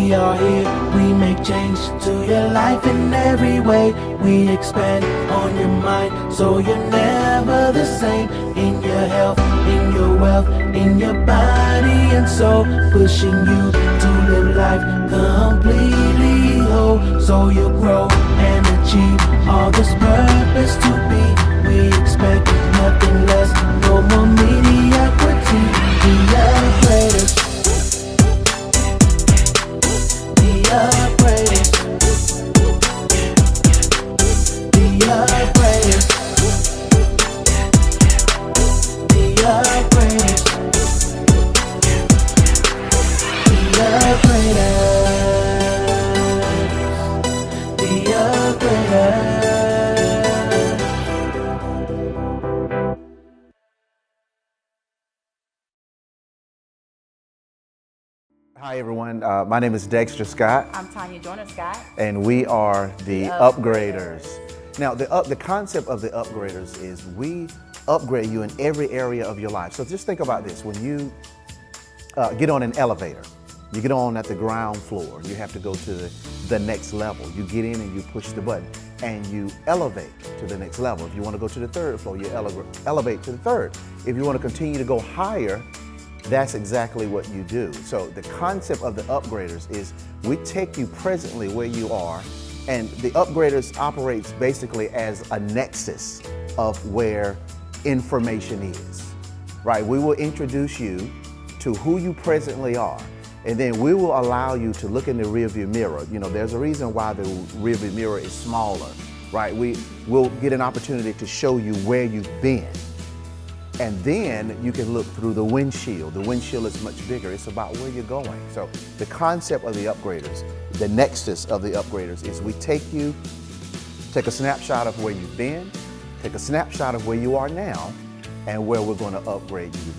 We are here, we make change to your life in every way. We expand on your mind, so you're never the same. In your health, in your wealth, in your body and soul. Pushing you to live life completely whole, so you grow and achieve all this purpose to be. We expect nothing less, no more mediocrity. The upgraders, the upgraders, the upgraders, the upgraders, the upgraders, the upgraders. Hi everyone, my name is Dexter Scott. I'm Tonya Joyner-Scott. And we are the Upgraders. Now the concept of the Upgraders is we upgrade you in every area of your life. So just think about this, when you get on an elevator, you get on at the ground floor, you have to go to the next level. You get in and you push the button and you elevate to the next level. If you want to go to the third floor, you elevate to the third. If you want to continue to go higher, that's exactly what you do. So the concept of the Upgraders is we take you presently where you are, and the Upgraders operates basically as a nexus of where information is, right? We will introduce you to who you presently are, and then we will allow you to look in the rearview mirror. You know, there's a reason why the rearview mirror is smaller, right? We will get an opportunity to show you where you've been. And then you can look through the windshield. The windshield is much bigger. It's about where you're going. So the concept of the Upgraders, the nexus of the Upgraders is we take a snapshot of where you've been, take a snapshot of where you are now, and where we're going to upgrade you.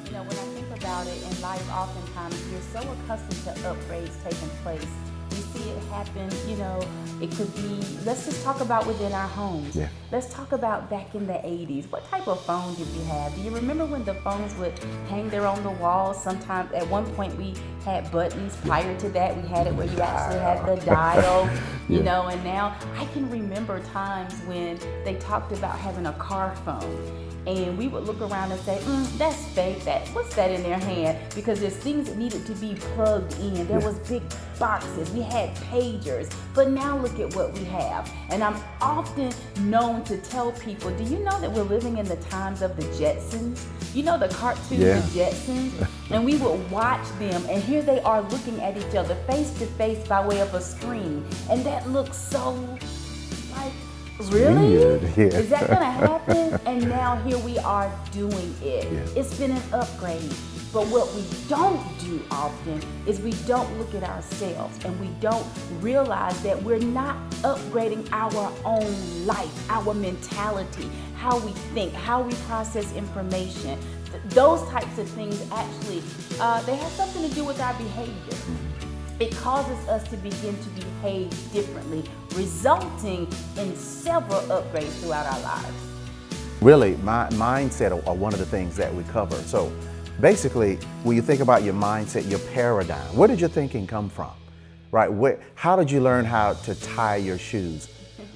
You know, when I think about it in life, oftentimes we're so accustomed to upgrades taking place. We see it happen, you know, it could be, let's just talk about within our homes. Yeah. Let's talk about back in the 80s. What type of phone did you have? Do you remember when the phones would hang there on the wall? Sometimes, at one point we had buttons. Prior to that, we had it where you actually had the dial, you know, and now I can remember times when they talked about having a car phone. And we would look around and say, that's fake, what's that in their hand? Because there's things that needed to be plugged in. There was big boxes, we had pagers, but now look at what we have. And I'm often known to tell people, do you know that we're living in the times of the Jetsons? You know the cartoon, The Jetsons? And we would watch them, and here they are looking at each other face to face by way of a screen. And that looks so like, really? Weird, yeah. Is that gonna happen? And now here we are doing it. Yeah. It's been an upgrade. But what we don't do often is we don't look at ourselves and we don't realize that we're not upgrading our own life, our mentality, how we think, how we process information. Those types of things actually, they have something to do with our behavior. It causes us to begin to behave differently, resulting in several upgrades throughout our lives. Really, my mindset are one of the things that we cover. So basically, when you think about your mindset, your paradigm, where did your thinking come from, right? How did you learn how to tie your shoes?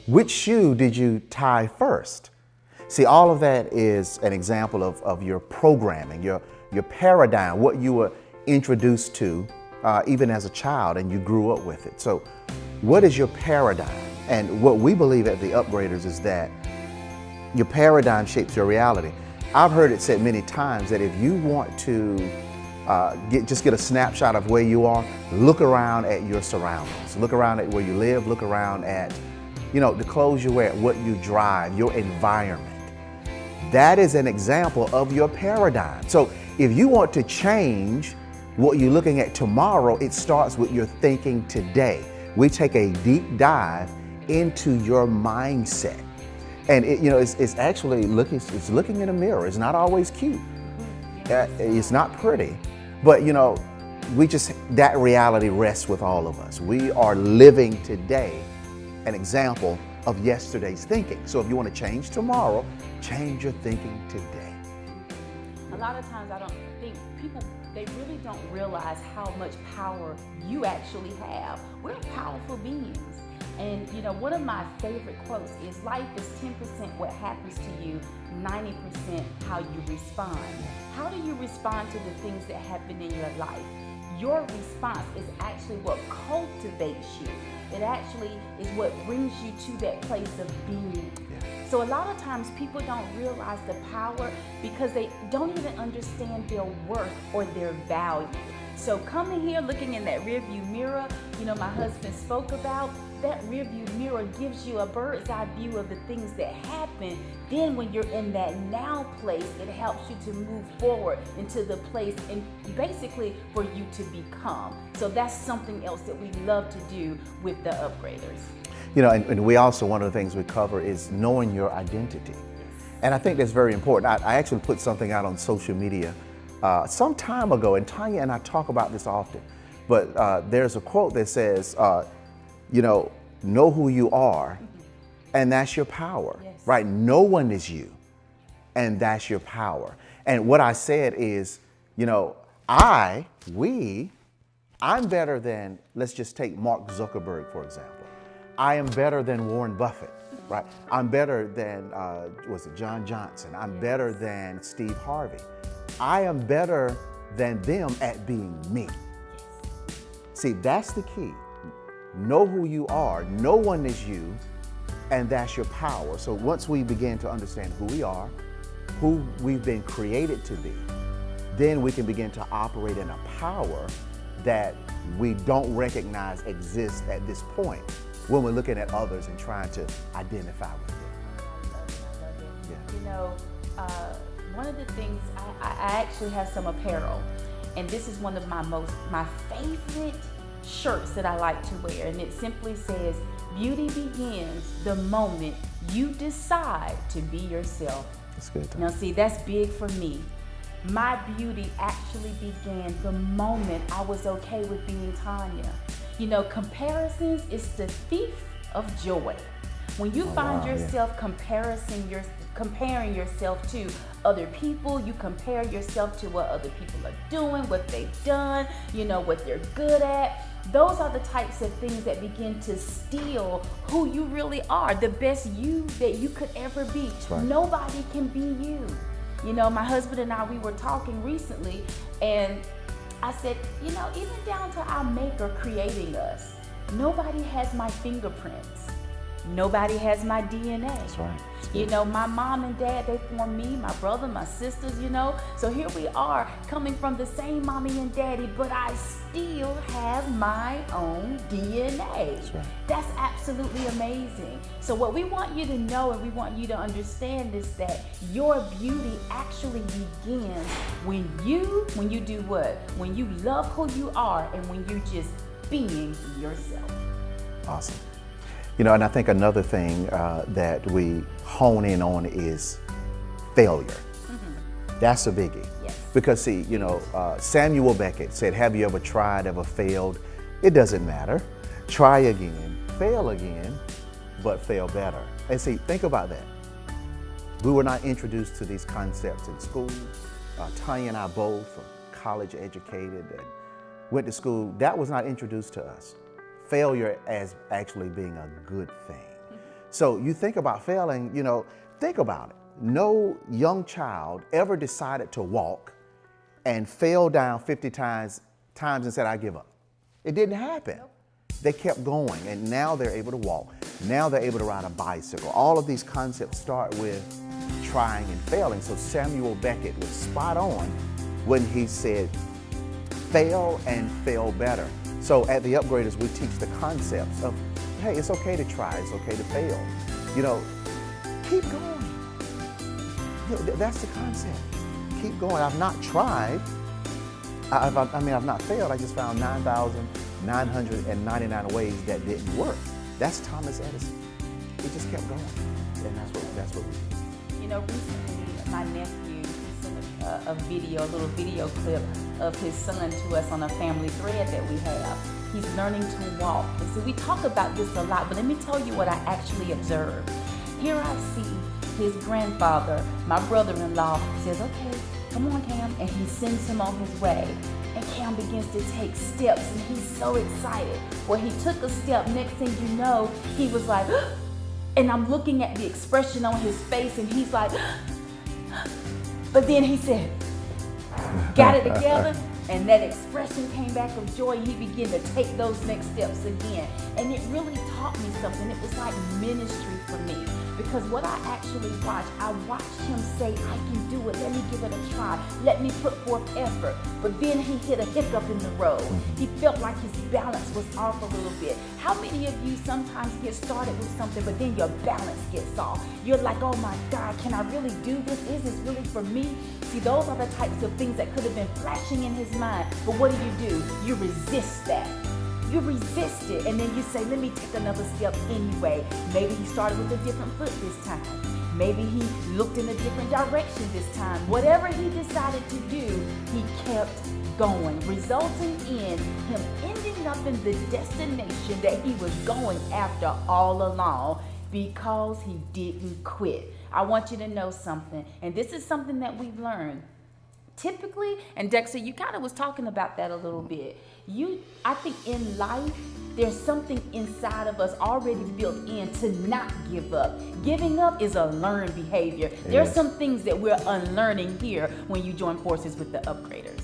Which shoe did you tie first? See, all of that is an example of your programming, your paradigm, what you were introduced to even as a child, and you grew up with it. So what is your paradigm? And what we believe at the Upgraders is that your paradigm shapes your reality. I've heard it said many times that if you want to just get a snapshot of where you are, look around at your surroundings. Look around at where you live, look around at, you know, the clothes you wear, what you drive, your environment. That is an example of your paradigm. So if you want to change what you're looking at tomorrow, it starts with your thinking today. We take a deep dive into your mindset. And it's actually looking in a mirror. It's not always cute. It's not pretty, but that reality rests with all of us. We are living today an example of yesterday's thinking. So if you want to change tomorrow, change your thinking today. A lot of times I don't think people, they really don't realize how much power you actually have. We're powerful beings. And you know, one of my favorite quotes is, life is 10% what happens to you, 90% how you respond. How do you respond to the things that happen in your life? Your response is actually what cultivates you. It actually is what brings you to that place of being. So a lot of times people don't realize the power because they don't even understand their worth or their value. So coming here, looking in that rearview mirror, you know, my husband spoke about, that rearview mirror gives you a bird's eye view of the things that happen. Then when you're in that now place, it helps you to move forward into the place and basically for you to become. So that's something else that we love to do with the upgraders. You know, and we also, one of the things we cover is knowing your identity. And I think that's very important. I actually put something out on social media some time ago, and Tonya and I talk about this often, but there's a quote that says, you know who you are, and that's your power, right? No one is you, and that's your power. And what I said is, you know, I'm better than, let's just take Mark Zuckerberg, for example. I am better than Warren Buffett, right? I'm better than, John Johnson. I'm better than Steve Harvey. I am better than them at being me. See, that's the key. Know who you are. No one is you, and that's your power. So once we begin to understand who we are, who we've been created to be, then we can begin to operate in a power that we don't recognize exists at this point when we're looking at others and trying to identify with them. I love it. Yeah. You know, one of the things, I actually have some apparel, and this is one of my favorite shirts that I like to wear, and it simply says, beauty begins the moment you decide to be yourself. That's good. Now see, that's big for me. My beauty actually began the moment I was okay with being Tonya. You know, comparisons is the thief of joy. When you find yourself comparing yourself to other people, you compare yourself to what other people are doing, what they've done, you know, what they're good at. Those are the types of things that begin to steal who you really are, the best you that you could ever be. Right. Nobody can be you. You know, my husband and I, we were talking recently, and I said, you know, even down to our maker creating us, nobody has my fingerprints. Nobody has my DNA. That's right. You know, my mom and dad, they formed me, my brother, my sisters, you know. So here we are coming from the same mommy and daddy, but I still have my own DNA. That's right. That's absolutely amazing. So what we want you to know and we want you to understand is that your beauty actually begins when you do what? When you love who you are and when you're just being yourself. Awesome. You know, and I think another thing that we hone in on is failure. Mm-hmm. That's a biggie. Yes. Because see, you know, Samuel Beckett said, have you ever tried, ever failed? It doesn't matter. Try again, fail again, but fail better. And see, think about that. We were not introduced to these concepts in school. Tonya and I both are college educated and went to school. That was not introduced to us. Failure as actually being a good thing. So you think about failing, you know, think about it. No young child ever decided to walk and fell down 50 times and said, I give up. It didn't happen. Nope. They kept going, and now they're able to walk. Now they're able to ride a bicycle. All of these concepts start with trying and failing. So Samuel Beckett was spot on when he said, fail and fail better. So at the Upgraders, we teach the concepts of, hey, it's okay to try, it's okay to fail. You know, keep going. You know, that's the concept. Keep going. I've not tried. I've not failed. I just found 9,999 ways that didn't work. That's Thomas Edison. He just kept going, and that's what we do. You know, recently my nephew sent a little video clip of his son to us on a family thread that we have. He's learning to walk. And so we talk about this a lot, but let me tell you what I actually observed. Here I see his grandfather, my brother-in-law, says, okay, come on, Cam. And he sends him on his way. And Cam begins to take steps, and he's so excited. Well, he took a step. Next thing you know, he was like, and I'm looking at the expression on his face, and he's like, but then he said, got it together, and that expression came back of joy, and he began to take those next steps again. And it really taught me something. It was like ministry for me, because what I actually watched, I watched him say, I can do it, let me give it a try, let me put forth effort. But then he hit a hiccup in the road. He felt like his balance was off a little bit. How many of you sometimes get started with something, but then your balance gets off? You're like, oh my God, can I really do this? Is this really for me? See, those are the types of things that could have been flashing in his mind. But what do? You resist that. You resist it, and then you say, let me take another step anyway. Maybe he started with a different foot this time. Maybe he looked in a different direction this time. Whatever he decided to do, he kept going, resulting in him ending up in the destination that he was going after all along, because he didn't quit. I want you to know something, and this is something that we've learned. Typically, and Dexter, you kind of was talking about that a little bit. I think in life, there's something inside of us already built in to not give up. Giving up is a learned behavior. There's some things that we're unlearning here when you join forces with the upgraders.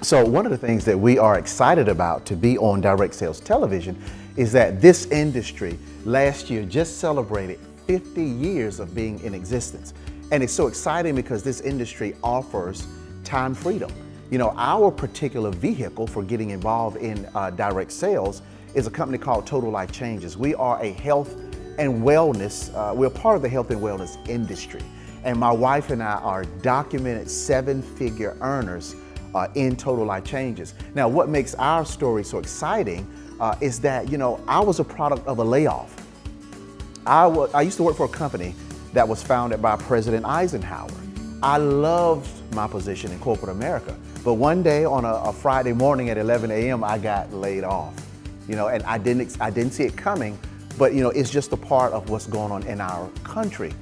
So one of the things that we are excited about to be on Direct Sales Television is that this industry last year just celebrated 50 years of being in existence. And it's so exciting because this industry offers time freedom. You know, our particular vehicle for getting involved in direct sales is a company called Total Life Changes. We are a health and wellness, we're part of the health and wellness industry. And my wife and I are documented 7-figure earners in Total Life Changes. Now, what makes our story so exciting is that, you know, I was a product of a layoff. I used to work for a company that was founded by President Eisenhower. I loved my position in corporate America, but one day on a Friday morning at 11 a.m. I got laid off. You know, and I didn't see it coming, but you know, it's just a part of what's going on in our country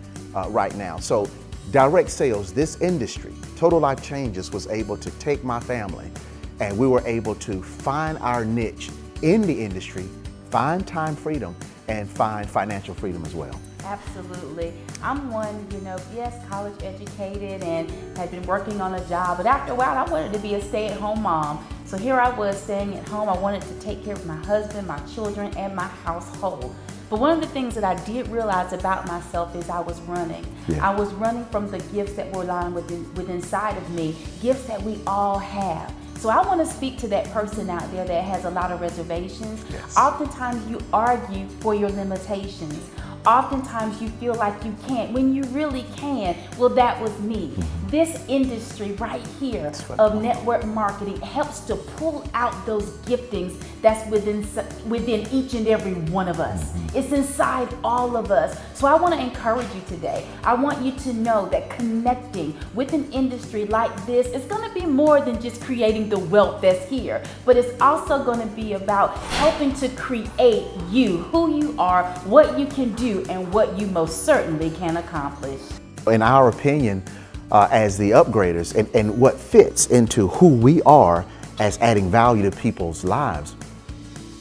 right now. So direct sales, this industry, Total Life Changes, was able to take my family, and we were able to find our niche in the industry, find time freedom, and find financial freedom as well. Absolutely. I'm one, you know, yes, college educated and had been working on a job, but after a while I wanted to be a stay-at-home mom. So here I was staying at home. I wanted to take care of my husband, my children, and my household. But one of the things that I did realize about myself is I was running. Yeah. I was running from the gifts that were lying within inside of me, gifts that we all have. So I want to speak to that person out there that has a lot of reservations. Yes. Oftentimes you argue for your limitations. Oftentimes you feel like you can't when you really can. Well, that was me. Mm-hmm. This industry right here of network marketing helps to pull out those giftings that's within each and every one of us. Mm-hmm. It's inside all of us. So I want to encourage you today. I want you to know that connecting with an industry like this is going to be more than just creating the wealth that's here, but it's also going to be about helping to create you, who you are, what you can do, and what you most certainly can accomplish. In our opinion, as the upgraders, and what fits into who we are as adding value to people's lives,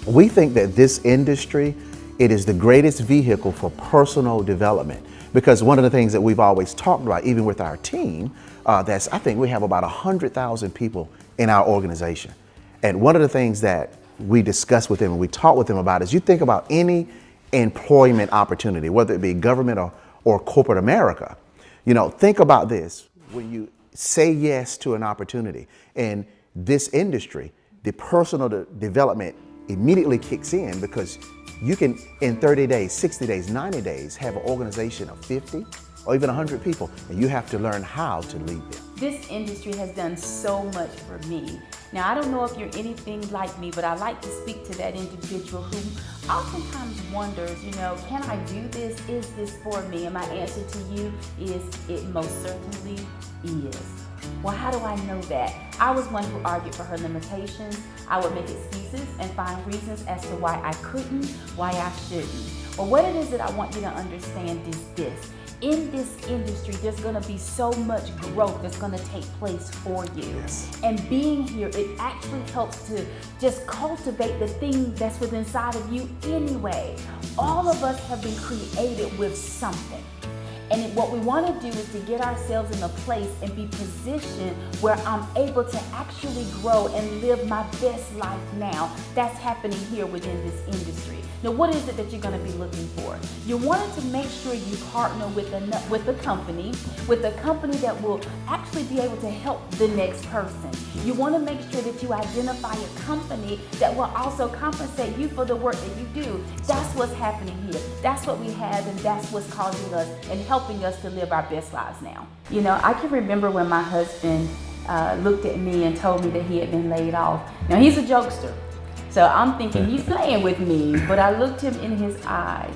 we think that this industry, it is the greatest vehicle for personal development. Because one of the things that we've always talked about, even with our team, I think we have about 100,000 people in our organization. And one of the things that we discuss with them and we talk with them about is, you think about any employment opportunity, whether it be government or corporate America. You know, think about this. When you say yes to an opportunity in this industry, the personal development immediately kicks in, because you can, in 30 days, 60 days, 90 days, have an organization of 50 or even 100 people, and you have to learn how to lead them. This industry has done so much for me. Now, I don't know if you're anything like me, but I like to speak to that individual who oftentimes wonders, you know, can I do this? Is this for me? And my answer to you is, it most certainly is. Well, how do I know that? I was one who argued for her limitations. I would make excuses and find reasons as to why I couldn't, why I shouldn't. Well, what it is that I want you to understand is this. in this industry, there's going to be so much growth that's going to take place for you. Yes. And being here, it actually helps to just cultivate the thing that's within inside of you anyway. All of us have been created with something. And what we want to do is to get ourselves in a place and be positioned where I'm able to actually grow and live my best life now. That's happening here within this industry. Now, what is it that you're going to be looking for? You wanted to make sure you partner with a company that will actually be able to help the next person. You want to make sure that you identify a company that will also compensate you for the work that you do. That's what's happening here. That's what we have, and that's what's causing us and helping us to live our best lives now. You know, I can remember when my husband looked at me and told me that he had been laid off. Now, he's a jokester. So I'm thinking he's playing with me, but I looked him in his eyes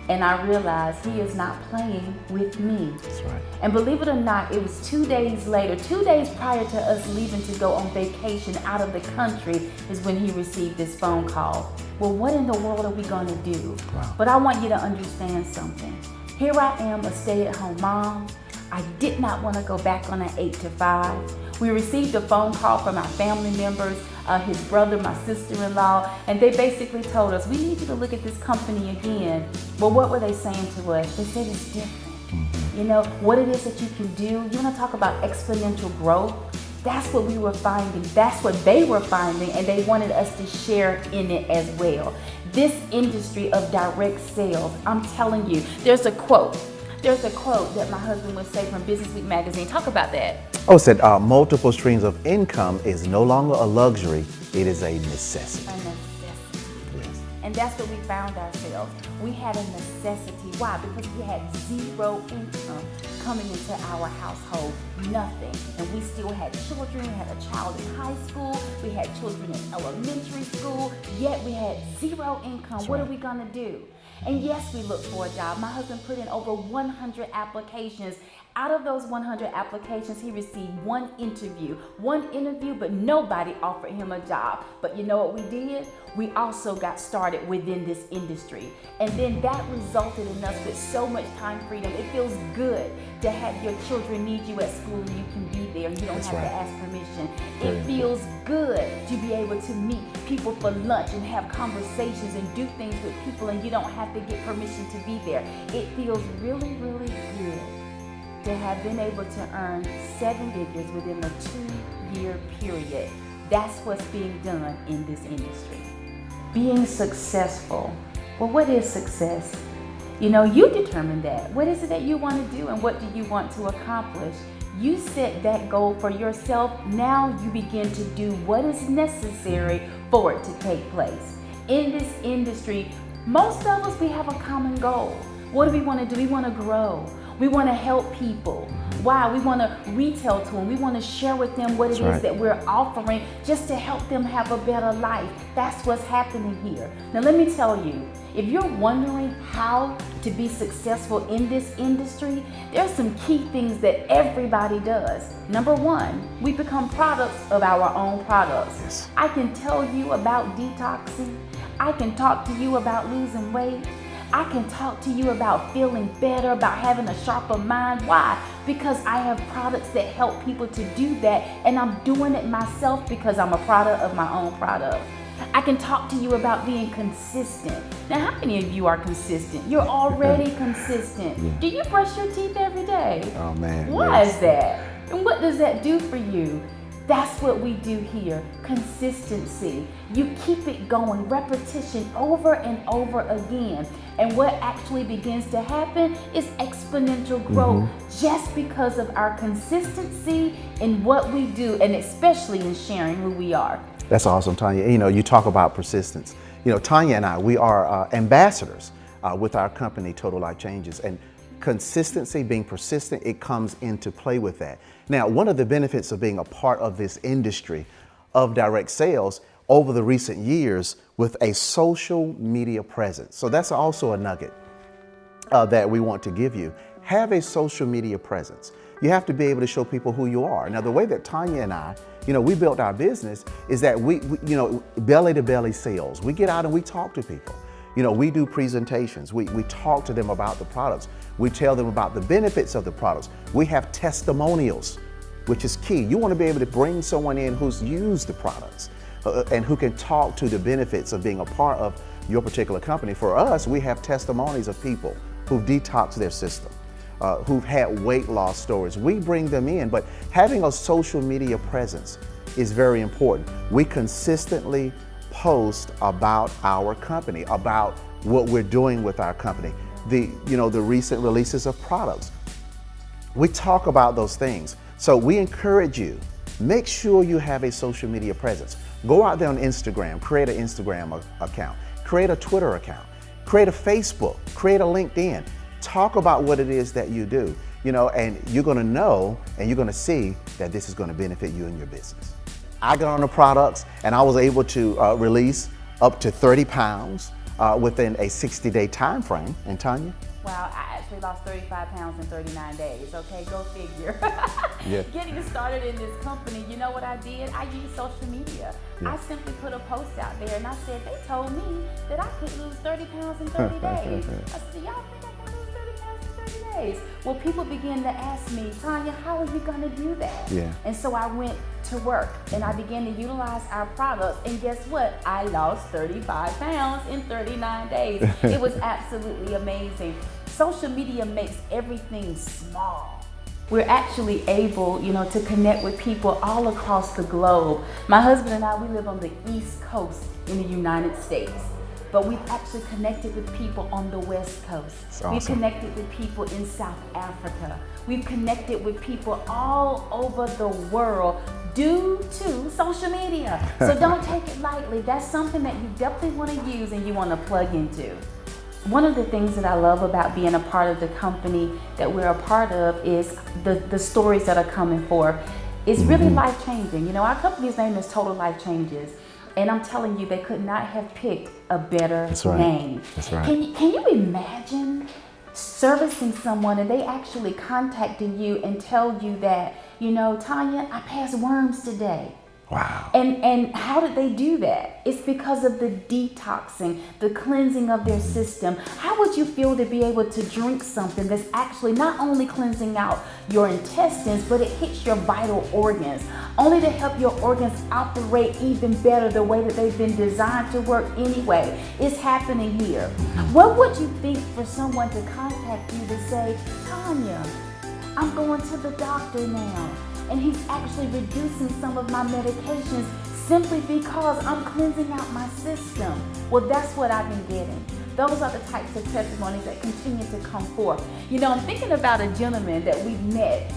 and I realized he is not playing with me. That's right. And believe it or not, it was 2 days later, 2 days prior to us leaving to go on vacation out of the country is when he received this phone call. Well, what in the world are we gonna do? Wow. But I want you to understand something. Here I am, a stay-at-home mom. I did not want to go back on an 8 to 5. We received a phone call from our family members, his brother, my sister-in-law, and they basically told us, we need you to look at this company again. Well, what were they saying to us? They said it's different. You know, what it is that you can do. You want to talk about exponential growth? That's what we were finding. That's what they were finding, and they wanted us to share in it as well. This industry of direct sales, I'm telling you, there's a quote that my husband would say from Business Week magazine. Talk about that. Oh, it said multiple streams of income is no longer a luxury, it is a necessity. A necessity. Yes. And that's what we found ourselves. We had a necessity. Why? Because we had zero income coming into our household, nothing. And we still had children. We had a child in high school. We had children in elementary school. Yet we had zero income. That's what right. are we gonna do? And yes, we looked for a job. My husband put in over 100 applications. Out of those 100 applications, he received one interview, but nobody offered him a job. But you know what we did? We also got started within this industry. And then that resulted in us with so much time freedom. It feels good to have your children need you at school and you can be there and you don't That's have right. to ask permission. Very It feels good to be able to meet people for lunch and have conversations and do things with people and you don't have to get permission to be there. It feels really, really good to have been able to earn 7 figures within a 2-year period. That's what's being done in this industry. Being successful. Well, what is success? You know, you determine that. What is it that you want to do and what do you want to accomplish? You set that goal for yourself. Now you begin to do what is necessary for it to take place. In this industry, most of us, we have a common goal. What do we want to do? We want to grow. We want to help people. Why? We want to retail to them. We want to share with them what it is that we're offering just to help them have a better life. That's what's happening here. Now let me tell you, if you're wondering how to be successful in this industry, there's some key things that everybody does. Number one, we become products of our own products. Yes. I can tell you about detoxing. I can talk to you about losing weight. I can talk to you about feeling better, about having a sharper mind. Why? Because I have products that help people to do that, and I'm doing it myself because I'm a product of my own product. I can talk to you about being consistent. Now, how many of you are consistent? You're already consistent. Yeah. Do you brush your teeth every day? Oh man. Why yes. is that? And what does that do for you? That's what we do here, consistency. You keep it going, repetition over and over again. And what actually begins to happen is exponential growth just because of our consistency in what we do and especially in sharing who we are. That's awesome, Tonya. You know, you talk about persistence. You know, Tonya and I, we are ambassadors with our company, Total Life Changes. And consistency, being persistent, it comes into play with that. Now, one of the benefits of being a part of this industry of direct sales over the recent years with a social media presence. So that's also a nugget that we want to give you. Have a social media presence. You have to be able to show people who you are. Now, the way that Tonya and I, you know, we built our business is that we you know, belly to belly sales. We get out and we talk to people. We do presentations. We talk to them about the products. We tell them about the benefits of the products. We have testimonials, which is key. You want to be able to bring someone in who's used the products and who can talk to the benefits of being a part of your particular company. For us, we have testimonies of people who've detoxed their system, who've had weight loss stories. We bring them in, but having a social media presence is very important. We consistently post about our company, about what we're doing with our company, the recent releases of products. We talk about those things. So we encourage you, make sure you have a social media presence. Go out there on Instagram, create an Instagram account, create a Twitter account, create a Facebook, create a LinkedIn. Talk about what it is that you do, and you're gonna know and you're gonna see that this is gonna benefit you and your business. I got on the products and I was able to release up to 30 pounds within a 60-day time frame. And Tonya? Wow, I actually lost 35 pounds in 39 days, okay? Go figure. Yeah. Getting started in this company, you know what I did? I used social media. Yeah. I simply put a post out there and I said, they told me that I could lose 30 pounds in 30 days. I said, y'all think I can lose 30 pounds in 30 days? Well, people began to ask me, Tonya, how are you gonna do that? Yeah. And so I went to work and I began to utilize our products, and guess what? I lost 35 pounds in 39 days. It was absolutely amazing. Social media makes everything small. We're actually able, to connect with people all across the globe. My husband and I, we live on the East Coast in the United States, but we've actually connected with people on the West Coast. Awesome. We've connected with people in South Africa. We've connected with people all over the world due to social media. So don't take it lightly. That's something that you definitely want to use and you want to plug into. One of the things that I love about being a part of the company that we're a part of is the stories that are coming forth. It's really life-changing. Our company's name is Total Life Changes. And I'm telling you, they could not have picked a better name. That's right. Can you imagine servicing someone and they actually contacting you and tell you that, Tonya, I passed worms today. Wow. And how did they do that? It's because of the detoxing, the cleansing of their system. How would you feel to be able to drink something that's actually not only cleansing out your intestines, but it hits your vital organs, only to help your organs operate even better the way that they've been designed to work anyway? It's happening here. What would you think for someone to contact you to say, Tonya, I'm going to the doctor now, and he's actually reducing some of my medications simply because I'm cleansing out my system? Well, that's what I've been getting. Those are the types of testimonies that continue to come forth. I'm thinking about a gentleman that we've met.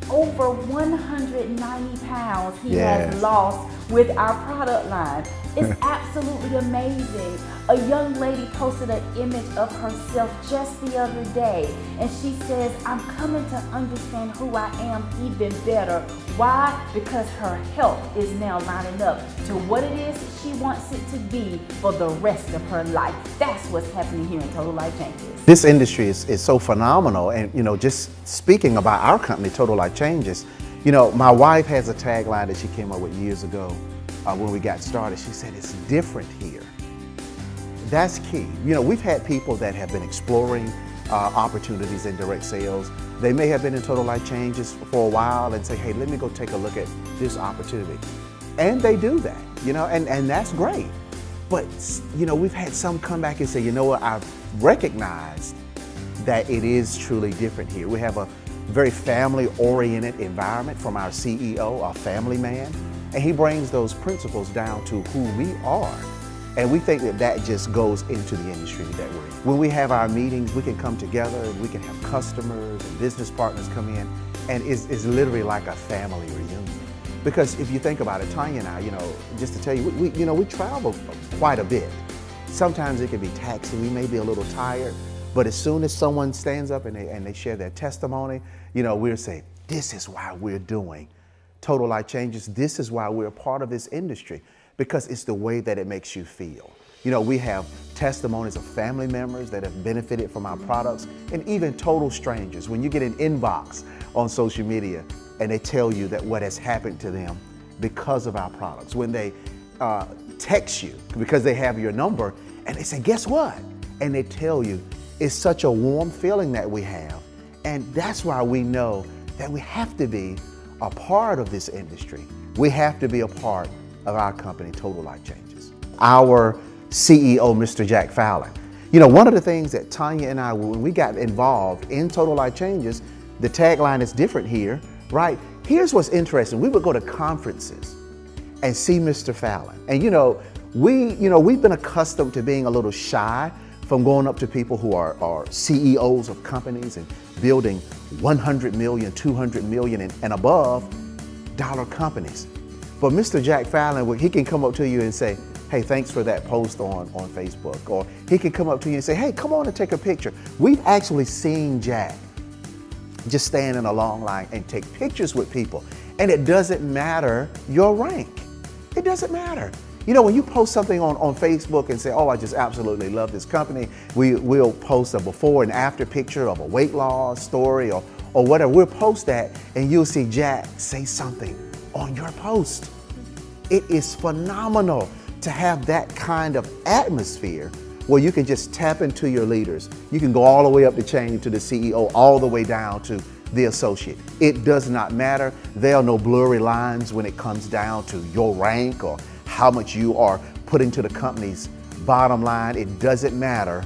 Over 190 pounds he has lost with our product line. It's absolutely amazing. A young lady posted an image of herself just the other day, and she says, I'm coming to understand who I am even better. Why? Because her health is now lining up to what it is that she wants it to be for the rest of her life. That's what's happening here in Total Life Changes. This industry is so phenomenal, and just speaking about our company, Total Life Changes, my wife has a tagline that she came up with years ago when we got started. She said, it's different here. That's key. We've had people that have been exploring opportunities in direct sales. They may have been in Total Life Changes for a while and say, hey, let me go take a look at this opportunity. And they do that, and that's great. But, we've had some come back and say, you know what, I've recognized that it is truly different here. We have a very family-oriented environment from our CEO, a family man, and he brings those principles down to who we are. And we think that just goes into the industry that we're in. When we have our meetings, we can come together and we can have customers and business partners come in, and it's literally like a family reunion. Because if you think about it, Tonya and I, just to tell you, we travel quite a bit. Sometimes it can be taxing, we may be a little tired, but as soon as someone stands up and they share their testimony, we'll say, this is why we're doing Total Life Changes. This is why we're a part of this industry, because it's the way that it makes you feel. We have testimonies of family members that have benefited from our products, and even total strangers. When you get an inbox on social media and they tell you that what has happened to them because of our products, when they text you because they have your number And they say, guess what? And they tell you, it's such a warm feeling that we have. And that's why we know that we have to be a part of this industry. We have to be a part of our company, Total Life Changes. Our CEO, Mr. Jack Fallon. You know, one of the things that Tonya and I, when we got involved in Total Life Changes, the tagline is different here, right? Here's what's interesting. We would go to conferences and see Mr. Fallon. And we've been accustomed to being a little shy from going up to people who are CEOs of companies and building 100 million, 200 million and above dollar companies. But Mr. Jack Fallon, he can come up to you and say, hey, thanks for that post on Facebook. Or he can come up to you and say, hey, come on and take a picture. We've actually seen Jack just stand in a long line and take pictures with people. And it doesn't matter your rank. It doesn't matter. You know, when you post something on Facebook and say, oh, I just absolutely love this company, we'll post a before and after picture of a weight loss story or whatever. We'll post that and you'll see Jack say something on your post. It is phenomenal to have that kind of atmosphere where you can just tap into your leaders. You can go all the way up the chain to the CEO, all the way down to the associate. It does not matter. There are no blurry lines when it comes down to your rank or how much you are putting to the company's bottom line. It doesn't matter.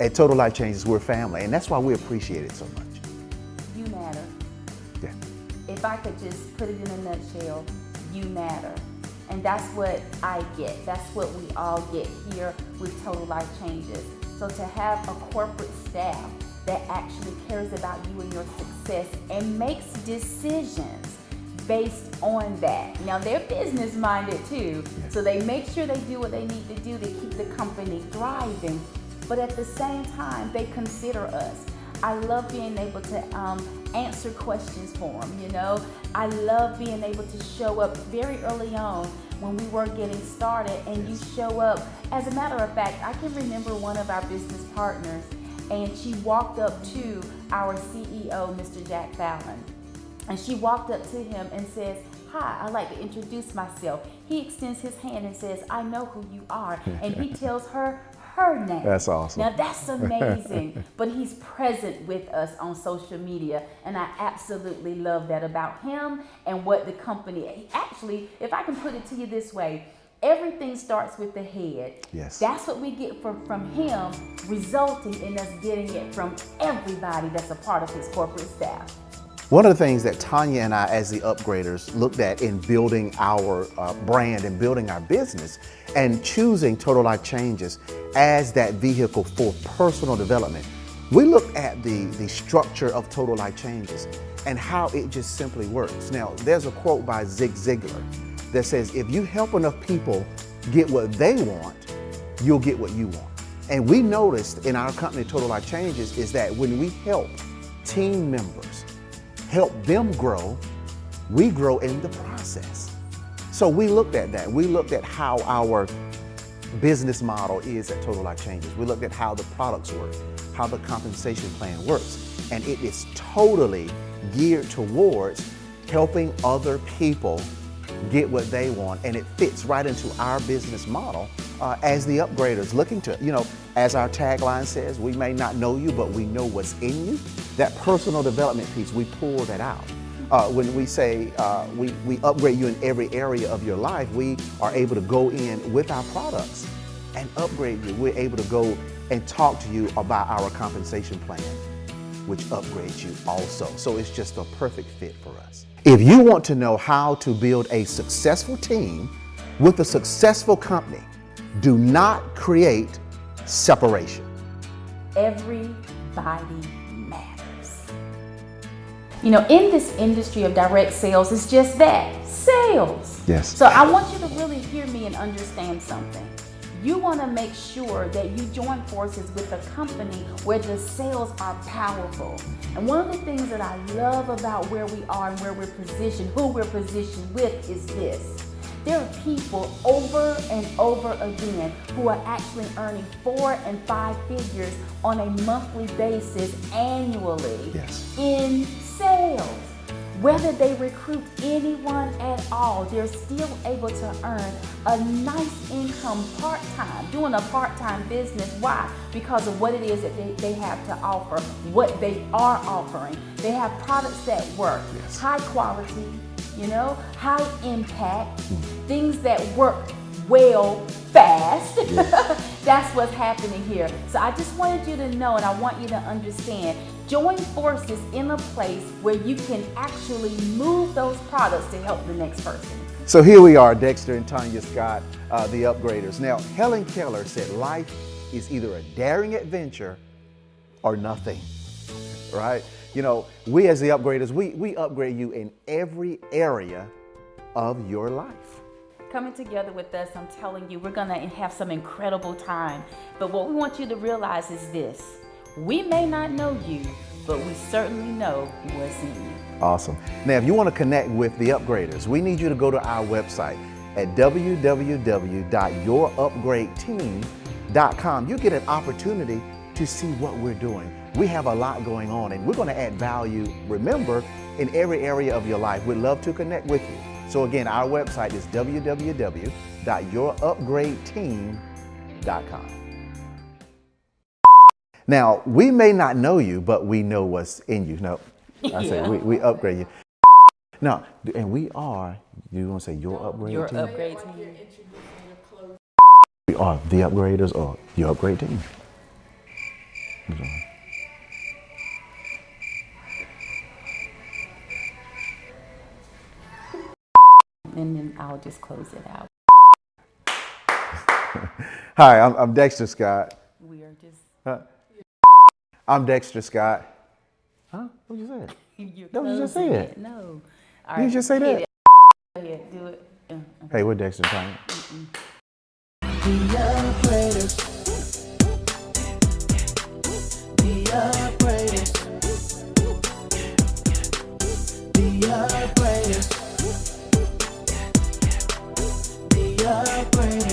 At Total Life Changes, we're family, and that's why we appreciate it so much. You matter. Yeah. If I could just put it in a nutshell, you matter. And that's what I get. That's what we all get here with Total Life Changes. So to have a corporate staff that actually cares about you and your success and makes decisions based on that. Now they're business minded too, so they make sure they do what they need to do to keep the company thriving, but at the same time they consider us. I love being able to answer questions for them, you know. I love being able to show up very early on when we were getting started, and you show up. As a matter of fact, I can remember one of our business partners, and she walked up to our CEO, Mr. Jack Fallon, and she walked up to him and says, hi, I'd like to introduce myself. He extends his hand and says, I know who you are, and he tells her name. That's awesome. Now that's amazing, but he's present with us on social media, and I absolutely love that about him and what the company, actually, if I can put it to you this way, everything starts with the head. Yes. That's what we get from him, resulting in us getting it from everybody that's a part of his corporate staff. One of the things that Tonya and I, as the upgraders, looked at in building our brand and building our business and choosing Total Life Changes as that vehicle for personal development, we looked at the structure of Total Life Changes and how it just simply works. Now, there's a quote by Zig Ziglar that says, if you help enough people get what they want, you'll get what you want. And we noticed in our company, Total Life Changes, is that when we help team members, help them grow, we grow in the process. So we looked at that. We looked at how our business model is at Total Life Changes. We looked at how the products work, how the compensation plan works, and it is totally geared towards helping other people get what they want, and it fits right into our business model as the upgraders looking to, as our tagline says, we may not know you, but we know what's in you. That personal development piece, we pull that out. When we say we upgrade you in every area of your life, we are able to go in with our products and upgrade you. We're able to go and talk to you about our compensation plan, which upgrades you also. So it's just a perfect fit for us. If you want to know how to build a successful team with a successful company, do not create separation. Everybody matters. In this industry of direct sales, it's just that, sales. Yes. So I want you to really hear me and understand something. You want to make sure that you join forces with a company where the sales are powerful. And one of the things that I love about where we are and where we're positioned, who we're positioned with, is this. There are people over and over again who are actually earning 4 and 5 figures on a monthly basis annually. Yes. In sales. Whether they recruit anyone at all, they're still able to earn a nice income part-time, doing a part-time business. Why? Because of what it is that they have to offer, what they are offering. They have products that work, high quality, high impact, things that work well, fast. That's what's happening here. So I just wanted you to know, and I want you to understand, join forces in a place where you can actually move those products to help the next person. So here we are, Dexter and Tonya Scott, the Upgraders. Now, Helen Keller said life is either a daring adventure or nothing, right? We as the Upgraders, we upgrade you in every area of your life. Coming together with us, I'm telling you, we're going to have some incredible time. But what we want you to realize is this: we may not know you, but we certainly know what's in you. Awesome. Now, if you want to connect with the Upgraders, we need you to go to our website at www.yourupgradeteam.com. You get an opportunity to see what we're doing. We have a lot going on, and we're going to add value, remember, in every area of your life. We'd love to connect with you. So again, our website is www.yourupgradeteam.com. Now, we may not know you, but we know what's in you. No, I say we upgrade you. No, and we are, you want to say your upgrade Your team? upgrade team. We are the Upgraders or your upgrade team. And then I'll just close it out. Hi, I'm Dexter Scott. We are just... I'm Dexter Scott. Huh? What you said? That was you just said it. No. All right. You just say that? Go ahead, do it. Okay. Hey, we're Dexter and Tonya. The Upgraders. The Upgraders. The Upgraders. The Upgraders.